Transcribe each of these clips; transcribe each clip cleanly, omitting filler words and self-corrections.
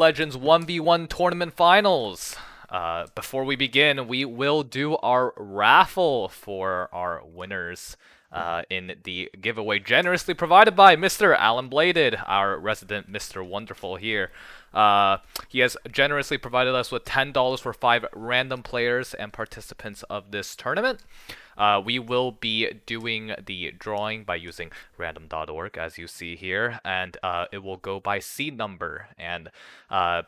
Legends 1v1 tournament finals. Before we begin, we will do our raffle for our winners in the giveaway generously provided by Mr. Alan Bladed, our resident Mr. Wonderful here. He has generously provided us with $10 for 5 random players and participants of this tournament. We will be doing the drawing by using random.org, as you see here, and it will go by seed number. And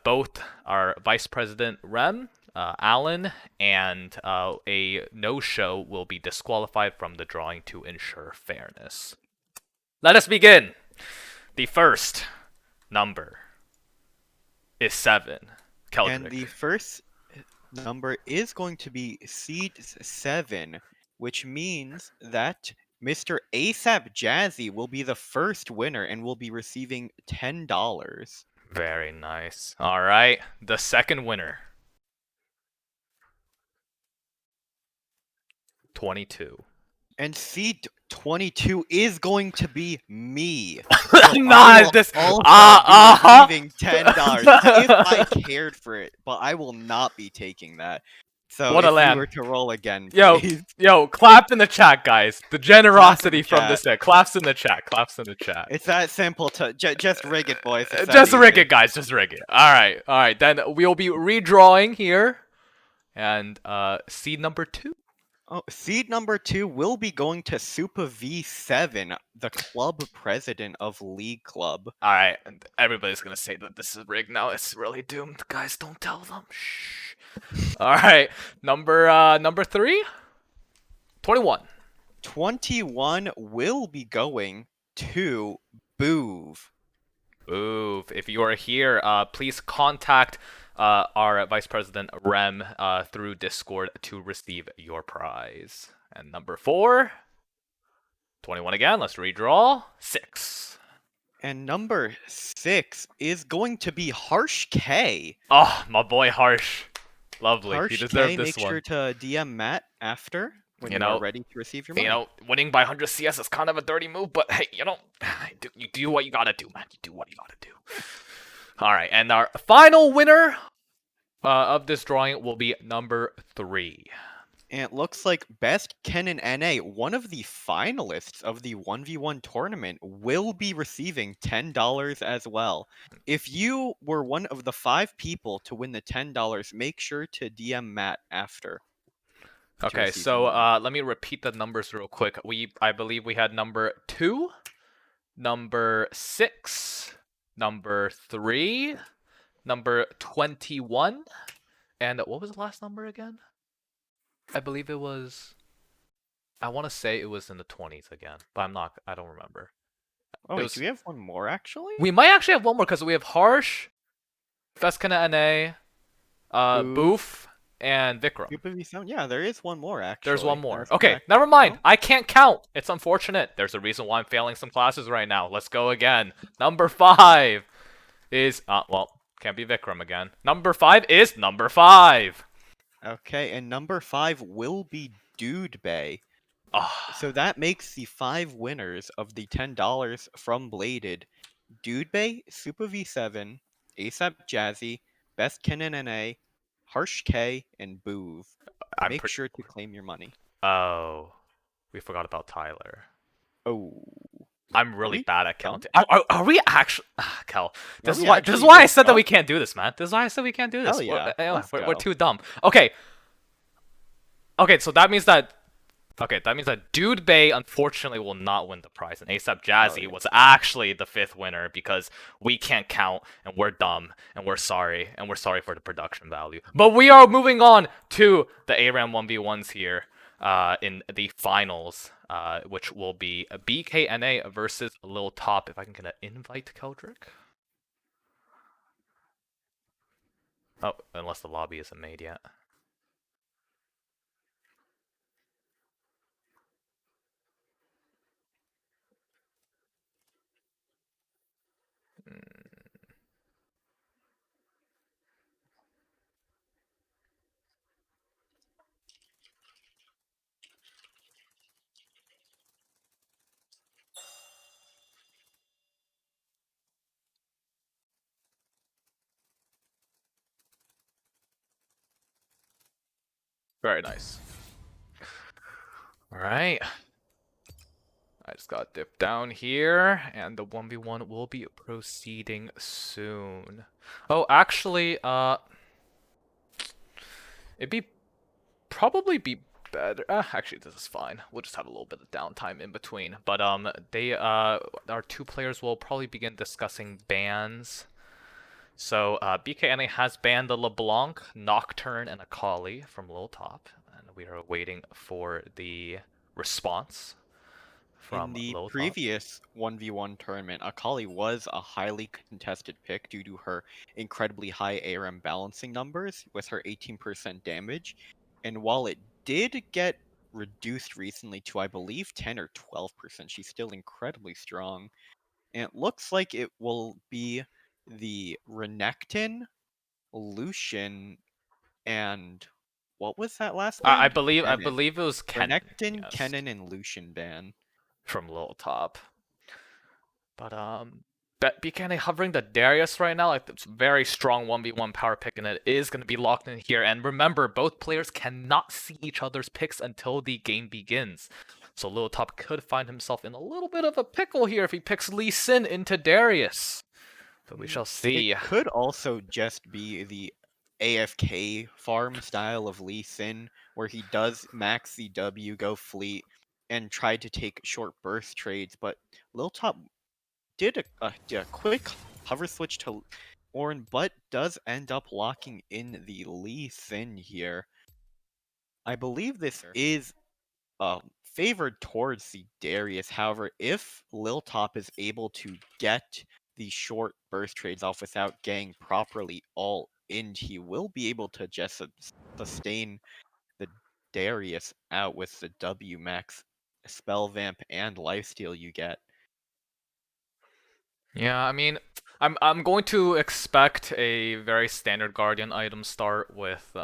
both our Vice President Rem, Alan, and a no-show will be disqualified from the drawing to ensure fairness. Let us begin. The first number is 7. Keldrick. And the first number is going to be seed 7, which means that Mr. ASAP Jazzy will be the first winner and will be receiving $10. Very nice. All right, the second winner. 22. And seed 22 is going to be me. Nah, this. Receiving $10 if I cared for it, but I will not be taking that. So What a if lamb. you were to roll again, Yo, please. yo, clap in the chat, guys. The generosity the from chat. this set. Claps in the chat. Claps in the chat. It's that simple to just rig it, boys. It's that Just rig easy. it, guys. Just rig it. All right. Then we'll be redrawing here, and seed number 2. Oh, seed number 2 will be going to Super V7, the club president of League Club. All right, everybody's gonna say that this is rigged now. It's really doomed, guys. Don't tell them. Shh. All right, number 3. 21. 21 will be going to Boov. Ooh, if you are here, please contact our Vice President Rem through Discord to receive your prize. And number 4, 21 again. Let's redraw. 6. And number 6 is going to be Harsh K. Oh, my boy Harsh. Lovely. Harsh He K, deserved this make one. sure to DM Matt after when you are ready to receive your money. You know, winning by 100 CS is kind of a dirty move, but hey, you do what you gotta do, man. You do what you gotta do. All right, and our final winner of this drawing will be number 3. And it looks like Best Kennen NA, one of the finalists of the 1v1 tournament, will be receiving $10 as well. If you were one of the 5 people to win the $10, make sure to DM Matt after. Okay, so let me repeat the numbers real quick. I believe we had number 2, number 6, number 3, number 21, and what was the last number again? I believe it was. I want to say it was in the 20s again, but I don't remember. Oh, wait, do we have one more actually? We might actually have one more because we have Harsh, Feskana NA, Boof, and Vikram. Yeah, there is one more actually. There's one more. That's Okay, correct. never mind. I can't count. It's unfortunate. There's a reason why I'm failing some classes right now. Let's go again. Number 5 is can't be Vikram again. Number 5 is number 5. Okay, and number 5 will be Dude Bay. Oh. So that makes the 5 winners of the $10 from Bladed: Dude Bay, Super V7, ASAP Jazzy, Best Kennen NA, Harsh K, and Boov. Make sure to claim your money. Oh, we forgot about Tyler. Oh. I'm really bad at counting. Are we actually... Kel, this is why I said that we can't do this, man. This is why I said we can't do this. Hell yeah. We're too dumb. Okay, so that means that... that means that Dude Bay unfortunately will not win the prize, and ASAP Jazzy was actually the 5th winner because we can't count, and we're dumb, and we're sorry for the production value. But we are moving on to the ARAM 1v1s here in the finals, which will be BKNA versus Lil Top. If I can get an invite to Keldrick. Oh, unless the lobby isn't made yet. Very nice. All right. I just got dipped down here, and the 1v1 will be proceeding soon. Oh, actually, it'd be probably be better. Actually, this is fine. We'll just have a little bit of downtime in between. But our two players will probably begin discussing bans. So BKNA has banned the LeBlanc, Nocturne, and Akali from Lil Top, and we are waiting for the response In from the Lil Top. previous 1v1 tournament, Akali was a highly contested pick due to her incredibly high ARM balancing numbers with her 18% damage. And while it did get reduced recently to, I believe, 10 or 12%, she's still incredibly strong. And it looks like it will be the Renekton, Lucian, and what was that last I ban? believe I Kennen. believe it was Kennen, Renekton, yes, Kennen, and Lucian ban. from Lil Top. But BKNA hovering the Darius right now, like it's very strong 1v1 power pick, and it is going to be locked in here. And remember, both players cannot see each other's picks until the game begins. So Lil Top could find himself in a little bit of a pickle here if he picks Lee Sin into Darius. But we shall It see. could also just be the AFK farm style of Lee Sin, where he does max the W, go fleet, and try to take short burst trades. But Lil Top did a quick hover switch to Orin, but does end up locking in the Lee Sin here. I believe this is favored towards the Darius. However, if Lil Top is able to get the short burst trades off without getting properly all in, he will be able to just sustain the Darius out with the W max spell vamp and lifesteal you get. Yeah, I mean, I'm going to expect a very standard Guardian item start with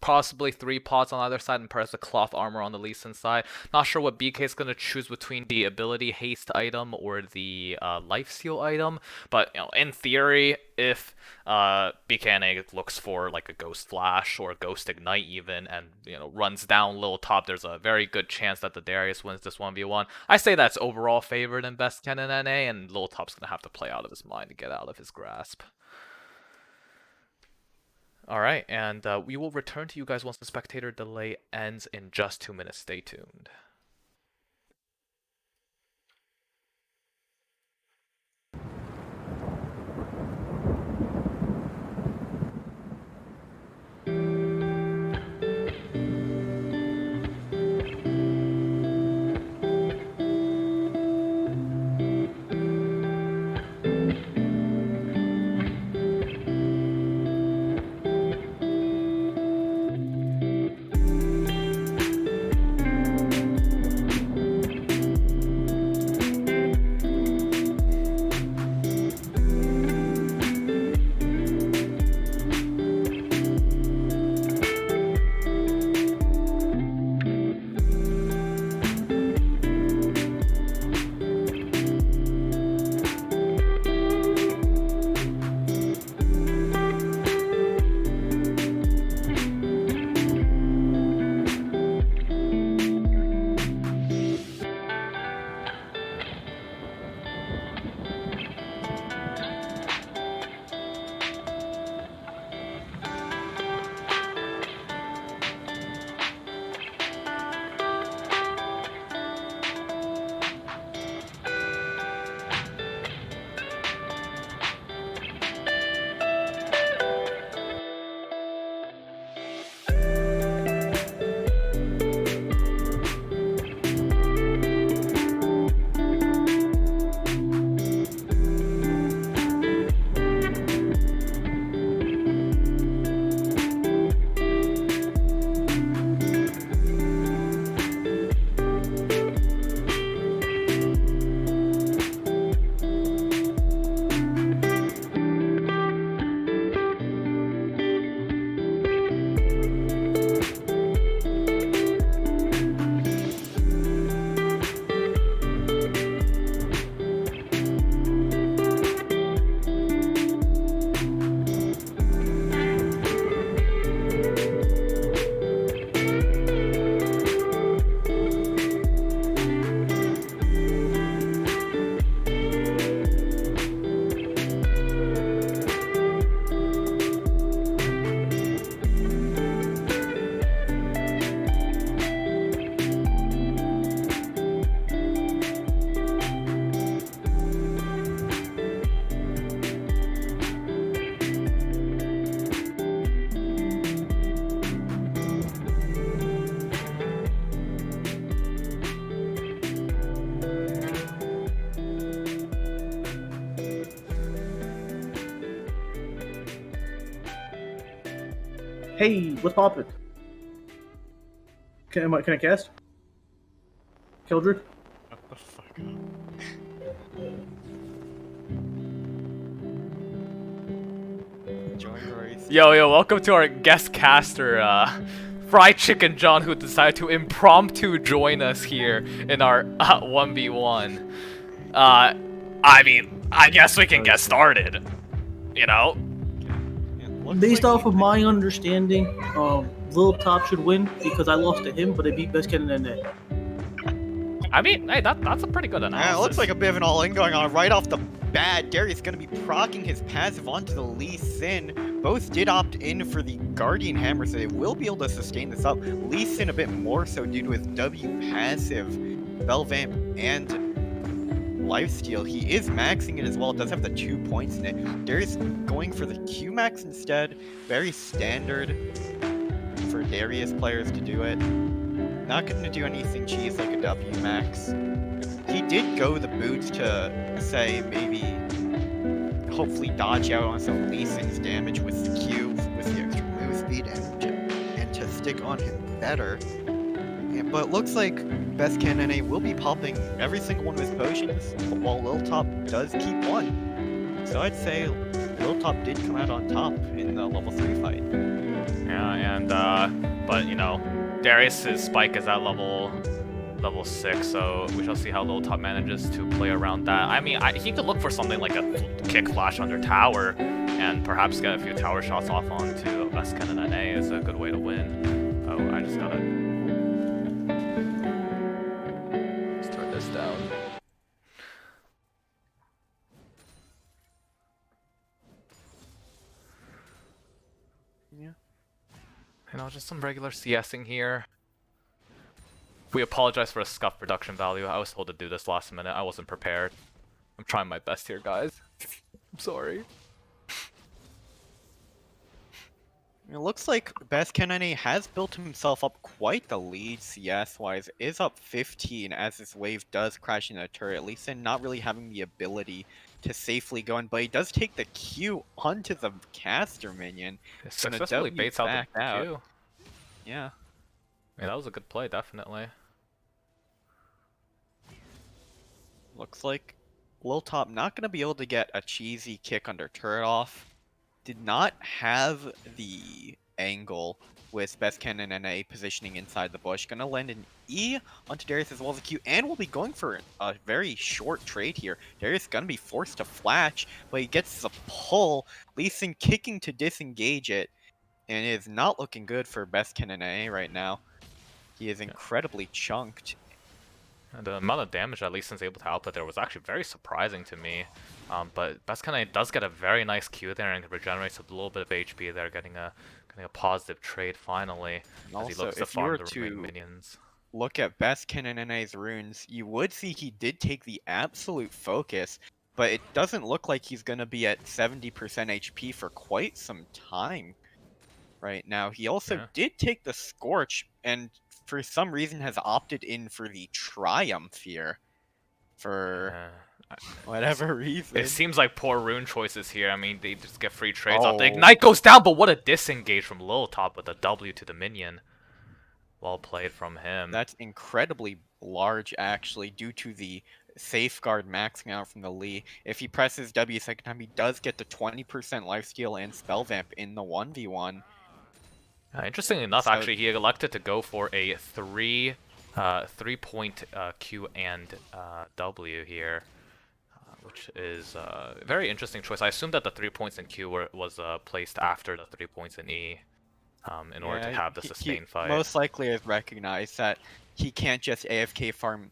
possibly 3 pots on either side and perhaps a cloth armor on the Lee Sin side. Not sure what BK is going to choose between the ability haste item or the lifesteal item, but in theory, if BKNA looks for like a Ghost Flash or a Ghost Ignite even, and runs down Lil Top, there's a very good chance that the Darius wins this 1v1. I say that's overall favored in best Ken and NA, and Lil Top's gonna have to play out of his mind to get out of his grasp. Alright, and we will return to you guys once the spectator delay ends in just 2 minutes. Stay tuned. Hey, what's poppin'? Can I cast? Kildred? Shut the fuck up. Join Royce. Yo, welcome to our guest caster, Fried Chicken John, who decided to impromptu join us here in our 1v1. I mean, I guess we can get started. You know? Based off of my understanding, Lil Top should win because I lost to him, but I beat Best Ken and NA. I mean, hey, that's a pretty good analysis. Yeah, it looks like a bit of an all-in going on right off the bat. Darius going to be proccing his passive onto the Lee Sin. Both did opt in for the Guardian Hammer, so they will be able to sustain this up. Lee Sin a bit more so due to his W passive, Bell Vamp, and Lifesteal. He is maxing it as well. It does have the 2 points in it. Darius going for the Q max instead. Very standard for Darius players to do it. Not going to do anything cheese like a W max. He did go the boots to say maybe hopefully dodge out on some Lee Sin's damage with the Q with the extra move speed and to stick on him better. Yeah, but it looks like Best Ken NA will be popping every single one of his potions, while Lil Top does keep one. So I'd say Lil Top did come out on top in the level 3 fight. Yeah, and but you know, Darius's spike is at level 6, so we shall see how Lil Top manages to play around that. I mean, he could look for something like a kick flash under tower, and perhaps get a few tower shots off onto Best Ken and NA is a good way to win. Oh, I just gotta turn this down. Yeah. You know, just some regular CSing here. We apologize for a scuff production value. I was told to do this last minute. I wasn't prepared. I'm trying my best here, guys. I'm sorry. It looks like Best Ken NA has built himself up quite the lead CS-wise. Is up 15 as this wave does crash into the turret. Lee Sin not really having the ability to safely go in, but he does take the Q onto the caster minion. Successfully baits out the Q. Yeah. Yeah, that was a good play, definitely. Looks like Lil Top not going to be able to get a cheesy kick under turret off. Did not have the angle with Best Ken and NA positioning inside the bush. Gonna land an E onto Darius as well as a Q, and we'll be going for a very short trade here. Darius gonna be forced to flash, but he gets the pull. Lee Sin kicking to disengage it, and it is not looking good for Best Ken and NA right now. He is incredibly chunked. And the amount of damage that Lee Sin's able to output there was actually very surprising to me. But Best Ken does get a very nice Q there and regenerates a little bit of HP there, getting a positive trade finally as he looks to farm the remaining minions. Look at Best Ken and NA's runes, you would see he did take the absolute focus, but it doesn't look like he's gonna be at 70% HP for quite some time right now. He also did take the Scorch, and for some reason has opted in for the Triumph here. For whatever reason. It seems like poor rune choices here. I mean, they just get free trades off. The Ignite goes down, but what a disengage from Lil Top with a W to the minion. Well played from him. That's incredibly large, actually, due to the Safeguard maxing out from the Lee. If he presses W a second time, he does get the 20% lifesteal and Spell Vamp in the 1v1. Interestingly enough, actually, he elected to go for a 3-point Q and W here, which is a very interesting choice. I assume that the 3 points in Q was placed after the 3 points in E in order to have the sustained fight. Most likely has recognized that he can't just AFK farm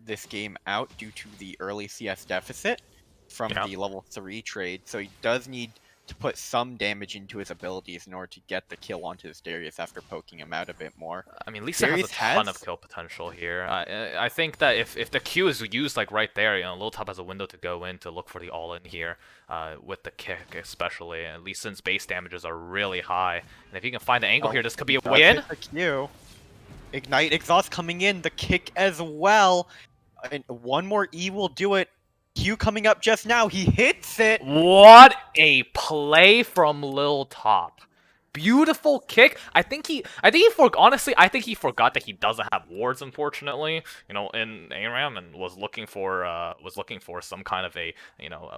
this game out due to the early CS deficit from the level 3 trade, so he does need to put some damage into his abilities in order to get the kill onto this Darius after poking him out a bit more. I mean, Lisa has a ton of kill potential here. I think that if the Q is used like right there, you know, Lil Top has a window to go in to look for the all-in here with the kick especially. And Lee Sin's base damages are really high, and if he can find the angle here, this could be a win. Ignite Exhaust coming in, the kick as well, and one more E will do it. Q coming up just now, he hits it! What a play from Lil Top. Beautiful kick. Honestly, I think he forgot that he doesn't have wards, unfortunately, in ARAM, and was looking for some kind of a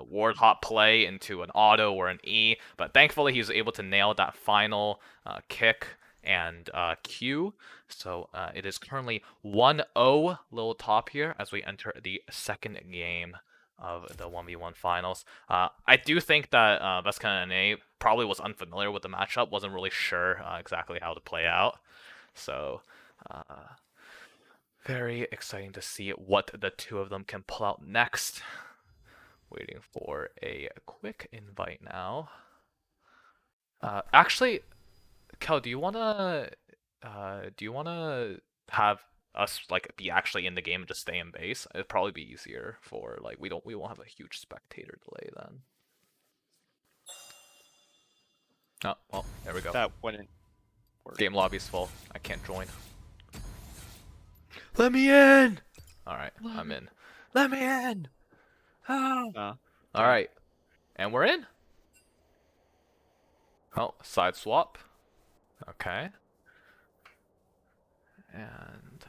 ward hop play into an auto or an E, but thankfully he was able to nail that final kick and Q. So it is currently 1-0 Lil Top here as we enter the second game of the 1v1 finals. I do think that Vescan NA probably was unfamiliar with the matchup, wasn't really sure exactly how to play out. So, very exciting to see what the two of them can pull out next. Waiting for a quick invite now. Actually, Kel, do you wanna have us be actually in the game and just stay in base? It'd probably be easier for we won't have a huge spectator delay then. Oh well, there we go. That wouldn't work. Game lobby's full. I can't join. Let me in. All right, I'm in. Let me in. Oh. All right, and we're in. Oh, side swap. Okay. And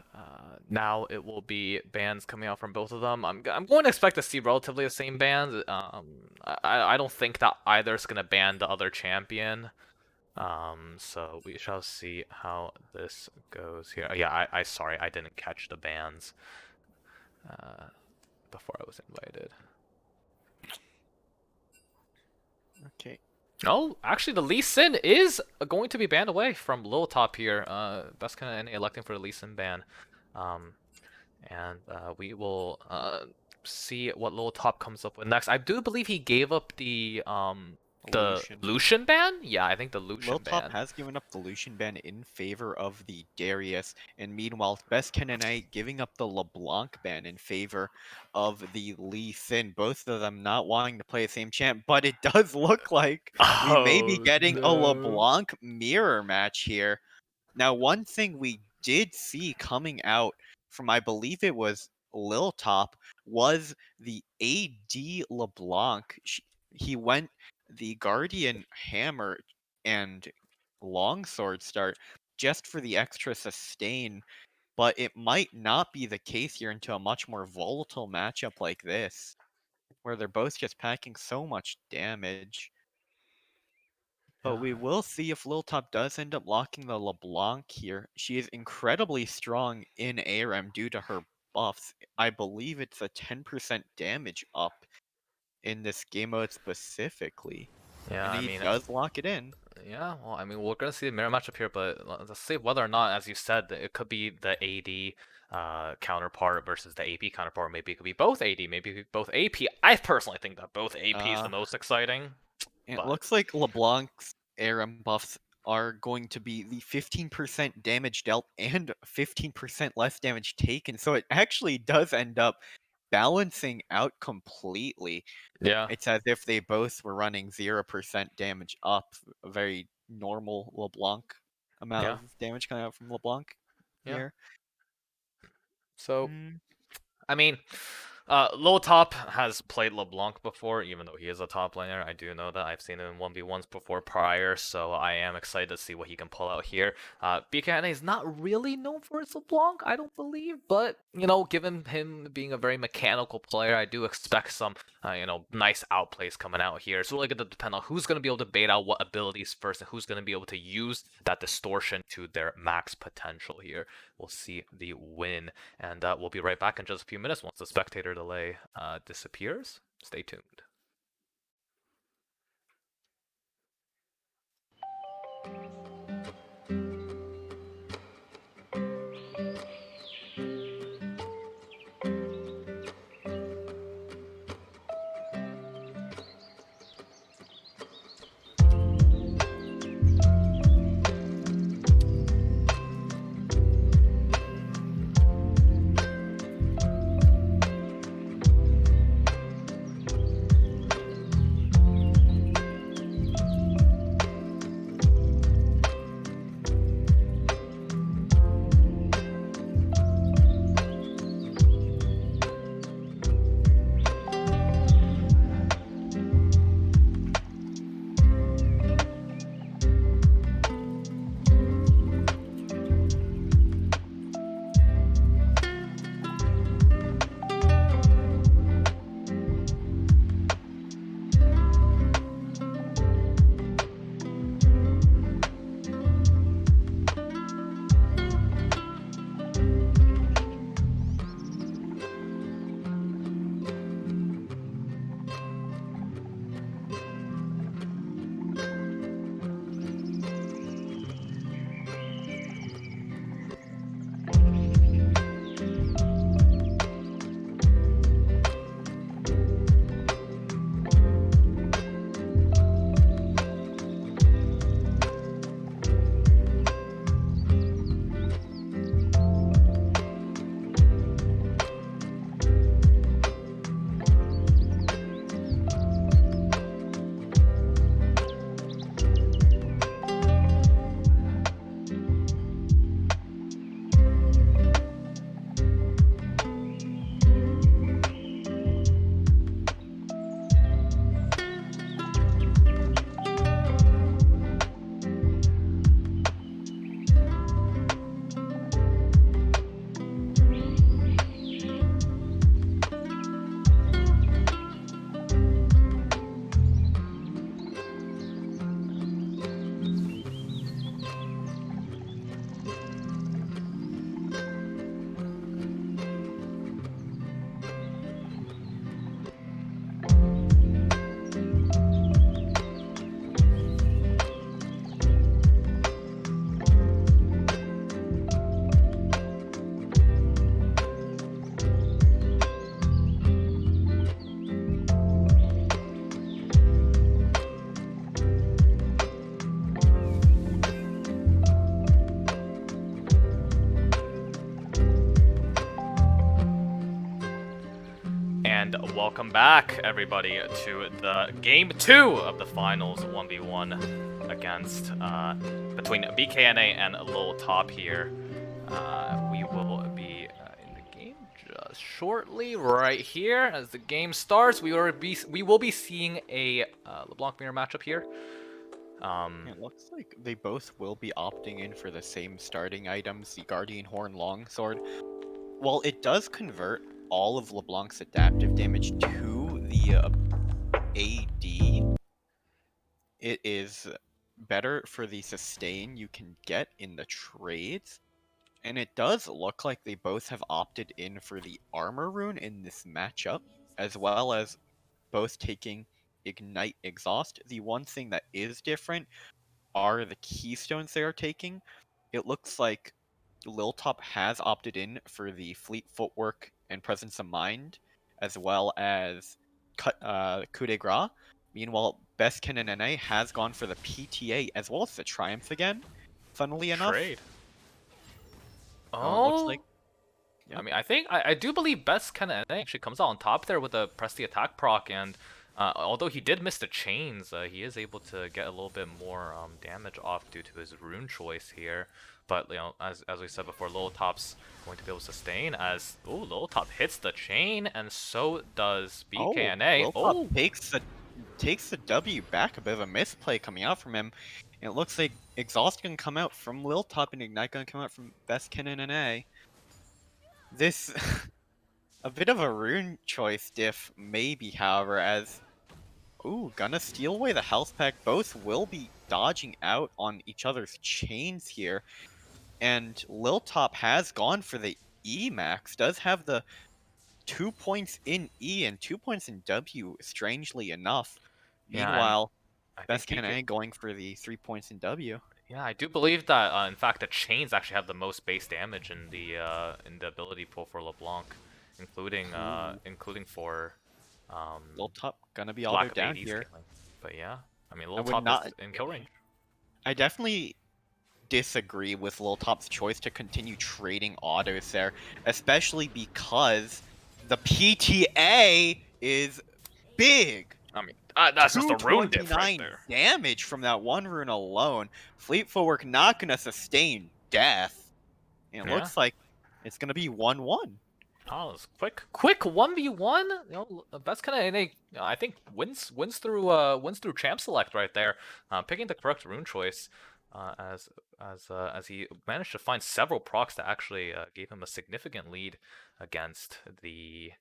now it will be bans coming out from both of them. I'm going to expect to see relatively the same bans. I don't think that either is going to ban the other champion. So we shall see how this goes here. Yeah, sorry, I didn't catch the bans before I was invited. Okay. Oh, actually, the Lee Sin is going to be banned away from Lil Top here. Best kind of NA electing for the Lee Sin ban. And we will see what Lil Top comes up with next. I do believe he gave up the Lucian ban? Yeah, I think the Lucian Lil ban. Top has given up the Lucian ban in favor of the Darius, and meanwhile, Best Ken and I giving up the LeBlanc ban in favor of the Lee Sin. Both of them not wanting to play the same champ, but it does look like we may be getting a LeBlanc mirror match here. Now, one thing we did see coming out from, I believe it was Lil Top, was the AD LeBlanc. He went the Guardian Hammer and Longsword start just for the extra sustain, but it might not be the case here into a much more volatile matchup like this, where they're both just packing so much damage. But we will see if Lil Top does end up locking the LeBlanc here. She is incredibly strong in ARAM due to her buffs. I believe it's a 10% damage up in this game mode specifically. Yeah, and he does lock it in. Yeah, well, I mean, we're gonna see the mirror matchup here, but let's see whether or not, as you said, it could be the AD counterpart versus the AP counterpart. Maybe it could be both AD, maybe it could be both AP. I personally think that both AP is the most exciting. It looks like LeBlanc's ARAM buffs are going to be the 15% damage dealt and 15% less damage taken, so it actually does end up balancing out completely. Yeah. It's as if they both were running 0% damage up, a very normal LeBlanc amount of damage coming out from LeBlanc here. So, I mean, Lil Top has played LeBlanc before, even though he is a top laner. I do know that. I've seen him in 1v1s before prior, so I am excited to see what he can pull out here. BKNA is not really known for his LeBlanc, I don't believe, but, given him being a very mechanical player, I do expect some, nice outplays coming out here. It's really going to depend on who's going to be able to bait out what abilities first and who's going to be able to use that distortion to their max potential here. We'll see the win, and we'll be right back in just a few minutes once the spectator delay disappears. Stay tuned. welcome back, everybody, to the game 2 of the finals 1v1 against between BKNA and Lil Top here. We will be in the game just shortly, right here. As the game starts, we will be seeing a LeBlanc mirror matchup here. It looks like they both will be opting in for the same starting items, the Guardian Horn Longsword. While it does convert all of LeBlanc's adaptive damage to the AD, it is better for the sustain you can get in the trades. And it does look like they both have opted in for the armor rune in this matchup, as well as both taking Ignite Exhaust. The one thing that is different are the keystones they are taking. It looks like Lil Top has opted in for the Fleet Footwork and Presence of Mind, as well as Coup de Grace. Meanwhile, Best Ken and NA has gone for the PTA as well as the Triumph again, funnily enough. Trade. Looks Oh, like I mean, I do believe Best kind of actually comes out on top there with the press the attack proc, and although he did miss the chains, he is able to get a little bit more damage off due to his rune choice here. But you know, as we said before, Lil Top's going to be able to sustain as Lil Top hits the chain, and so does BKNA. Lil Top takes the W back. A bit of a misplay coming out from him. And it looks like Exhaust gonna come out from Lil Top and Ignite gonna come out from Best Ken and NA. This a bit of a rune choice diff maybe, however, as gonna steal away the health pack. Both will be dodging out on each other's chains here. And Lil Top has gone for the E max, does have the 2 points in E and 2 points in W, strangely enough. Yeah, Meanwhile, I think Best Ken going for the 3 points in W. Yeah, I do believe that. In fact, the chains actually have the most base damage in the ability pool for LeBlanc, including for Lil Top gonna be all lack of down AD here. scaling. But yeah, I mean, I Lil would Top not- is in kill range. I definitely disagree with Lil Top's choice to continue trading autos there, especially because the PTA is big. I mean, that's just a rune diff right 229 there. damage from that one rune alone. Fleet Footwork not gonna sustain death. And it Yeah. looks like it's gonna be 1-1. Oh, it's quick 1v1. You know, that's kind of I think wins through champ select right there, picking the correct rune choice, as he managed to find several procs that actually gave him a significant lead against the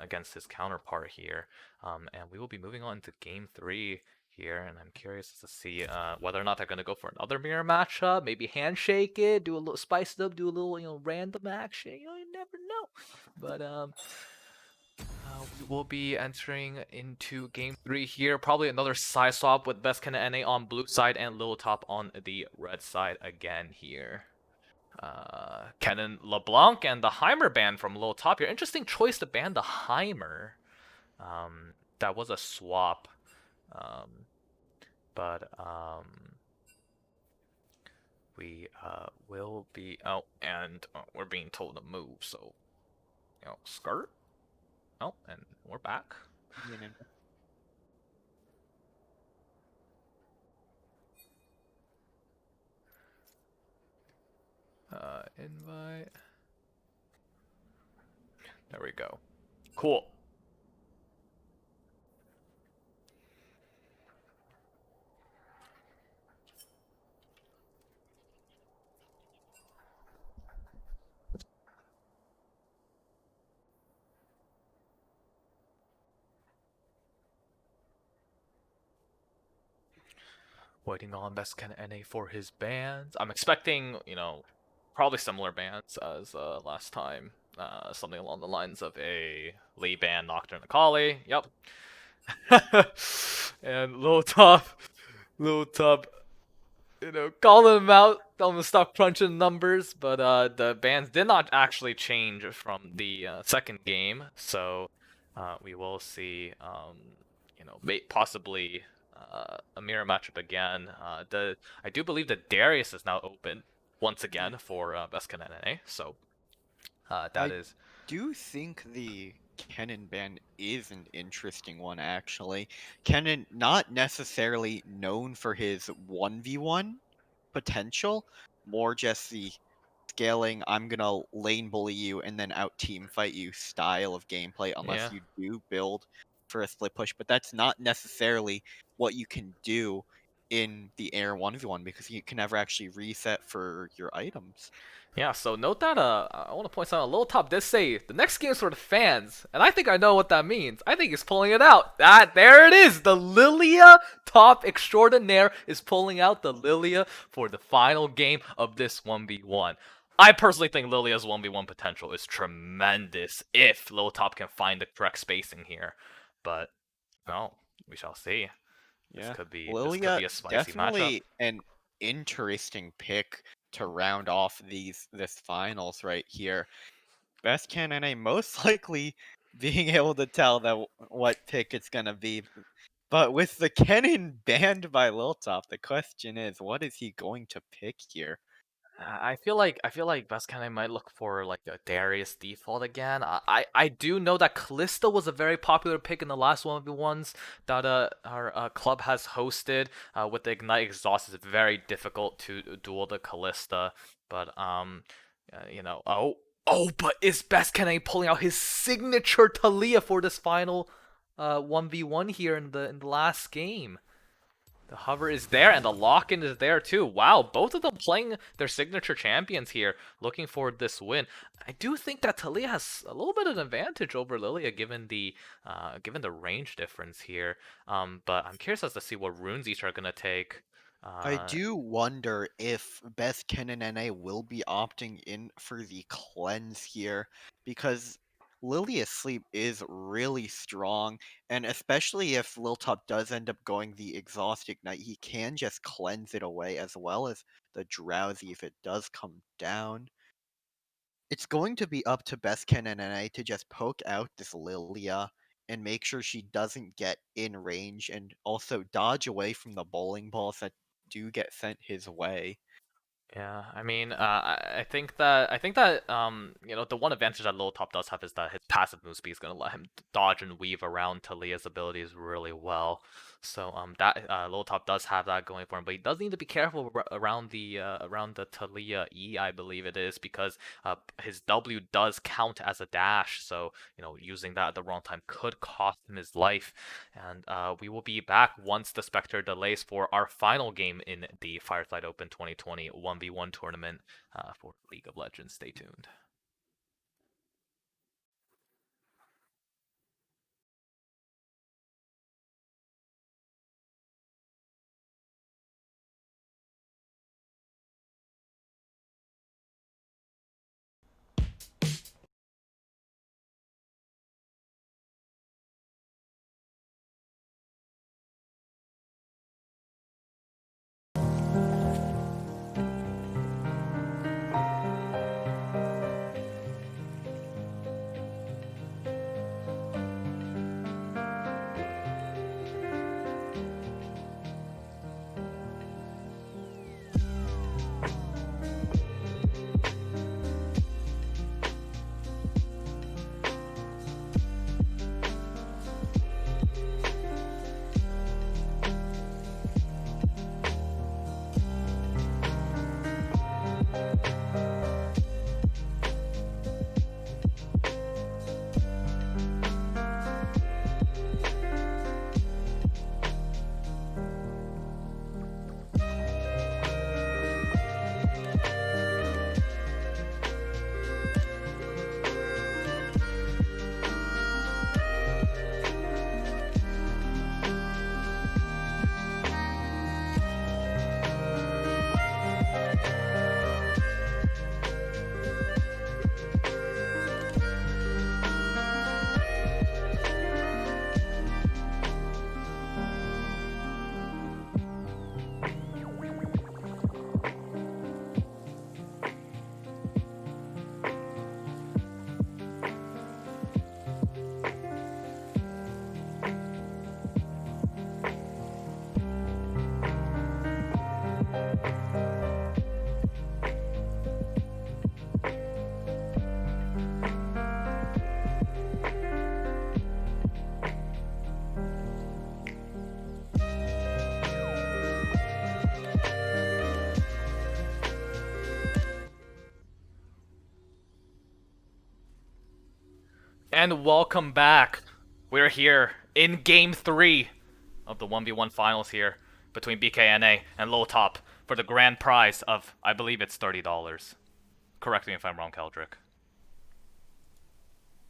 against his counterpart here. And we will be moving on to game 3 here, and I'm curious to see whether or not they're going to go for another mirror matchup, maybe handshake it, do a little spice it up, do a little random action. You never know. But we will be entering into game 3 here. Probably another side swap with Best Ken NA on blue side and Lil Top on the red side again here. Kennen LeBlanc and the Heimer ban from Lil Top here. Interesting choice to ban the Heimer. That was a swap. But we will be and we're being told to move, so skirt. Oh, and we're back. Invite. There we go. Cool. Waiting on Best Ken NA for his bans. I'm expecting, probably similar bans as last time. Something along the lines of a Lee ban, Nocturne Akali. Yep. And Lil Top, calling him out, telling him to stop crunching numbers, but the bans did not actually change from the second game, so we will see, possibly a mirror matchup again. I do believe that Darius is now open once again for Best Ken NA, so that I is. do think the Kennen ban is an interesting one, actually. Kennen, not necessarily known for his 1v1 potential, more just the scaling, I'm gonna lane bully you and then out team fight you style of gameplay, unless Yeah. you do build for a split push. But that's not necessarily what you can do in the air 1v1 because you can never actually reset for your items. Yeah, so note that I want to point something. Little Top did say the next game is for the fans, and I think I know what that means. I think he's pulling it out. There it is. The Lilia top extraordinaire is pulling out the Lilia for the final game of this 1v1. I personally think Lilia's 1v1 potential is tremendous if Little Top can find the correct spacing here, but no, we shall see. Yeah, This could Lilia be a spicy matchup. definitely an interesting pick to round off this finals right here. Best can NA most likely being able to tell that what pick it's gonna be. But with the Kennen banned by Liltop, the question is, what is he going to pick here? I feel like Bascane might look for like a Darius default again. I do know that Callista was a very popular pick in the last 1v1s that our club has hosted. With the Ignite Exhaust, it's very difficult to duel the Callista. But you know, but is Bascane pulling out his signature Talia for this final 1v1 here in the last game? The hover is there, and the lock-in is there too. Wow, both of them playing their signature champions here, looking for this win. I do think that Talia has a little bit of an advantage over Lilia, given the range difference here. But I'm curious as to see what runes each are gonna take. I Uh, do wonder if Best Kennen NA will be opting in for the cleanse here, because Lilia's sleep is really strong, and especially if Liltop does end up going the exhaust ignite, he can just cleanse it away as well as the drowsy if it does come down. It's going to be up to Best Kennen NA to just poke out this Lilia and make sure she doesn't get in range and also dodge away from the bowling balls that do get sent his way. Yeah, I mean, I think that you know, the one advantage that Lil Top does have is that his passive move speed is gonna let him dodge and weave around Talia's abilities really well. So that Lil Top does have that going for him, but he does need to be careful around the Talia E, I believe it is, because his W does count as a dash. So you know, using that at the wrong time could cost him his life. And we will be back once the Spectre delays for our final game in the Fireside Open 2020 1v1 tournament for League of Legends. Stay tuned. And welcome back. We're here in Game 3 of the 1v1 finals here between BKNA and Low Top for the grand prize of, I believe it's $30. Correct me if I'm wrong, Keldrick.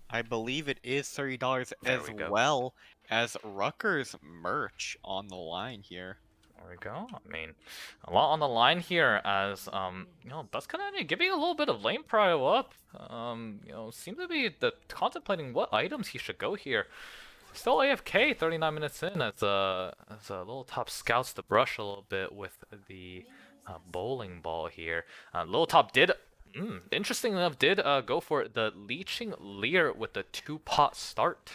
I believe it is $30 There as we go. well as Rutgers merch on the line here. There we go. I mean, a lot on the line here as, that's kind of giving a little bit of lane prio up. Seem to be contemplating what items he should go here. Still AFK 39 minutes in as a Little Top scouts the brush a little bit with the bowling ball here. Little Top did, interesting enough, did go for the Leeching Leer with the 2-pot start.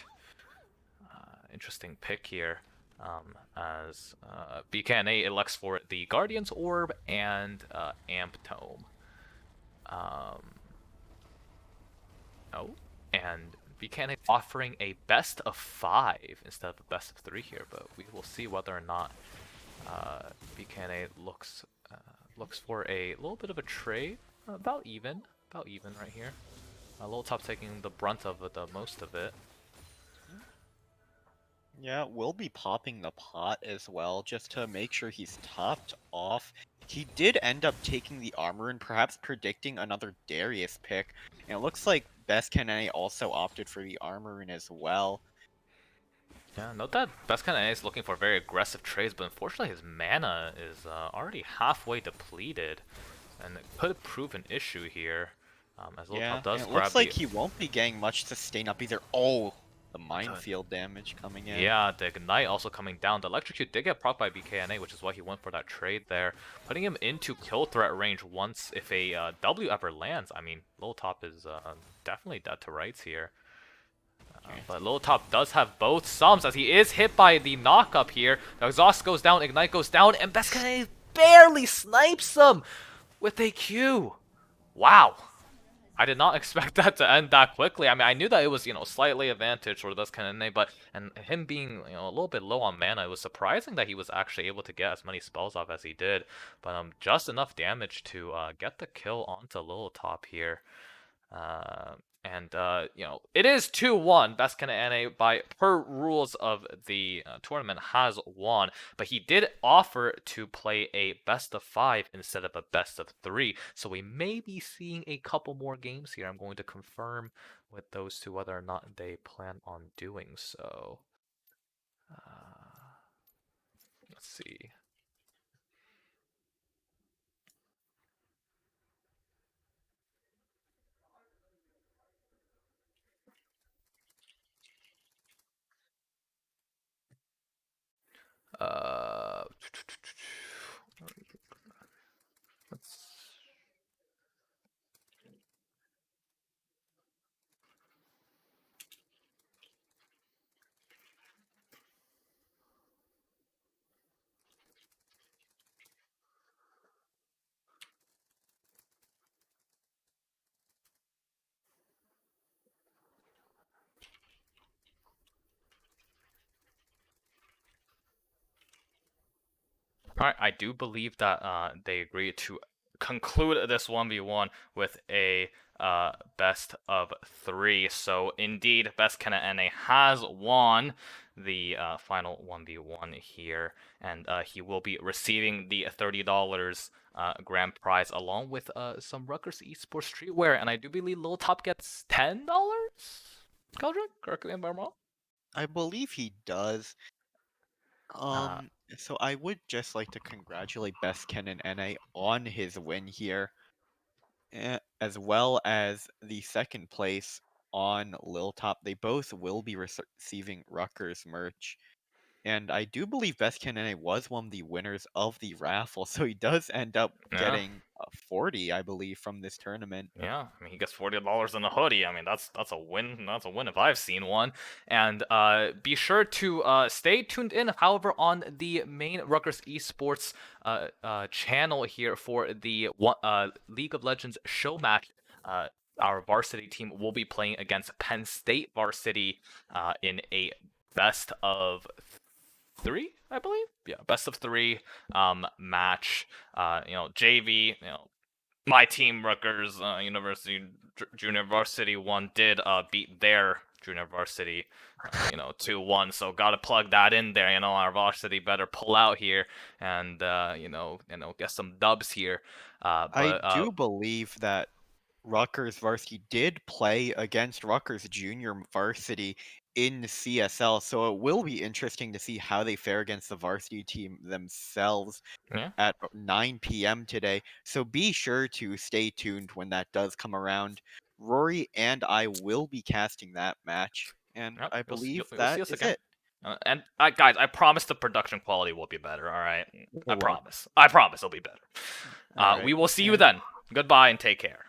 Interesting pick here. As BKNA elects for the Guardian's Orb and Amp Tome. And BKNA offering a best of 5 instead of a best of 3 here, but we will see whether or not BKNA looks for a little bit of a trade. About even right here. Little Top taking the brunt of it, the most of it. Yeah, we'll be popping the pot as well, just to make sure he's topped off. He did end up taking the armor and perhaps predicting another Darius pick. And it looks like Best Kenai also opted for the armor in as well. Yeah, note that Best Kind is looking for very aggressive trades, but unfortunately his mana is already halfway depleted, and it could prove an issue here. As Little Yeah, Top does and it grab looks like the... he won't be getting much sustain up either. Oh, the minefield damage coming in. Yeah, the Ignite also coming down. The Electrocute did get procced by BKNA, which is why he went for that trade there, putting him into kill threat range once if a W ever lands. I mean, Little Top is definitely dead to rights here. But Little Top does have both sums as he is hit by the knock-up here. The Exhaust goes down, Ignite goes down, and Beskane barely snipes him with a Q. Wow. I did not expect that to end that quickly. I mean, I knew that it was, slightly advantage for Beskane, but and him being, a little bit low on mana, it was surprising that he was actually able to get as many spells off as he did. But just enough damage to get the kill onto Little Top here. It is 2-1. Best kind of NA by per rules of the tournament has won, but he did offer to play a best of 5 instead of a best of 3. So we may be seeing a couple more games here. I'm going to confirm with those two whether or not they plan on doing so. Let's see. Uh, let's... Alright, I do believe that they agreed to conclude this 1v1 with a best of 3. So indeed, Best Kenna NA has won the final 1v1 here, and he will be receiving the $30 grand prize along with some Rutgers Esports streetwear, and I do believe Lil Top gets $10? Keldrick, correct me if I'm wrong? I believe he does. So I would just like to congratulate Best Ken and NA on his win here, as well as the second place on Lil Top. They both will be receiving Rutgers merch. And I do believe Best Ken NA was one of the winners of the raffle, so he does end up Yeah. getting 40, I believe, from this tournament. Yeah, I mean he gets $40 in a hoodie. I mean that's a win. That's a win if I've seen one. And be sure to stay tuned in, however, on the main Rutgers Esports channel here for the League of Legends show match. Our varsity team will be playing against Penn State varsity in a best of 3, I believe. Yeah, best of 3 match. JV. My team, Rutgers University Junior Varsity 1, did beat their junior varsity, 2-1. So gotta plug that in there. Our varsity better pull out here and get some dubs here. I But do believe that Rutgers varsity did play against Rutgers junior varsity in the CSL, so it will be interesting to see how they fare against the varsity team themselves yeah, at 9 p.m. today. So be sure to stay tuned when that does come around. Rory and I will be casting that match, and yep, I you'll believe you'll see that us is again. it. And guys, I promise the production quality will be better. All right, I Well, promise. I promise it'll be better. all right. We will see you And then. Goodbye and take care.